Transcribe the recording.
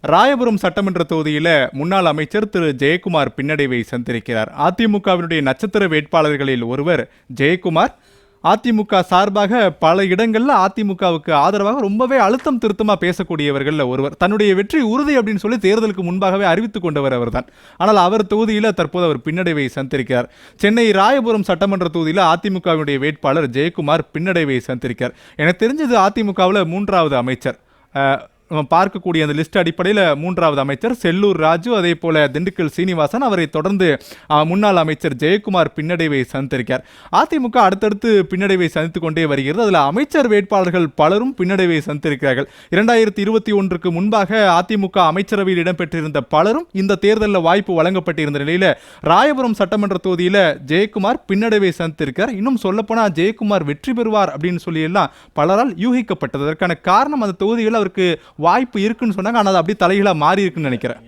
ராயபுரம் சட்டமன்ற தொகுதியில முன்னாள் அமைச்சர் திரு ஜெயக்குமார் பின்னடைவை சந்திருக்கிறார். அதிமுகவினுடைய நட்சத்திர வேட்பாளர்களில் ஒருவர் ஜெயக்குமார். அதிமுக சார்பாக பல இடங்கள்ல அதிமுகவுக்கு ஆதரவாக ரொம்பவே அழுத்தம் திருத்தமா பேசக்கூடியவர்கள் ஒருவர். தன்னுடைய வெற்றி உறுதி அப்படின்னு சொல்லி தேர்தலுக்கு முன்பாகவே அறிவித்துக் கொண்டவர் அவர்தான். ஆனால் அவர் தொகுதியில் தற்போது அவர் பின்னடைவை சந்திருக்கிறார். சென்னை ராயபுரம் சட்டமன்ற தொகுதியில் அதிமுகவினுடைய வேட்பாளர் ஜெயக்குமார் பின்னடைவை சந்திருக்கிறார். எனக்கு தெரிஞ்சது அதிமுகவில் 3வது அமைச்சர். பார்க்கக்கூடிய அந்த லிஸ்ட் அடிப்படையில் 3வது அமைச்சர் செல்லூர் ராஜு, அதே போல திண்டுக்கல் சீனிவாசன், அவரை தொடர்ந்து முன்னாள் அமைச்சர் ஜெயக்குமார் பின்னடைவை சந்திருக்கார். அதிமுக அடுத்தடுத்து பின்னடைவை சந்தித்துக் கொண்டே வருகிறது. அதில் அமைச்சர் வேட்பாளர்கள் பலரும் பின்னடைவை சந்திருக்கிறார்கள். 2021 முன்பாக அதிமுக அமைச்சரவையில் இடம்பெற்றிருந்த பலரும் இந்த தேர்தலில் வாய்ப்பு வழங்கப்பட்டிருந்த நிலையில் ராயபுரம் சட்டமன்ற தொகுதியில் ஜெயக்குமார் பின்னடைவை சந்திருக்கார். இன்னும் சொல்லப்போனால் ஜெயக்குமார் வெற்றி பெறுவார் அப்படின்னு சொல்லி எல்லாம் பலரால் யூகிக்கப்பட்டது. அதற்கான காரணம் அந்த தொகுதியில் அவருக்கு வாய்ப்பு இருக்குன்னு சொன்னாங்க. ஆனால் அது அப்படியே தலைகீழா மாறி இருக்குன்னு நினைக்கிறேன்.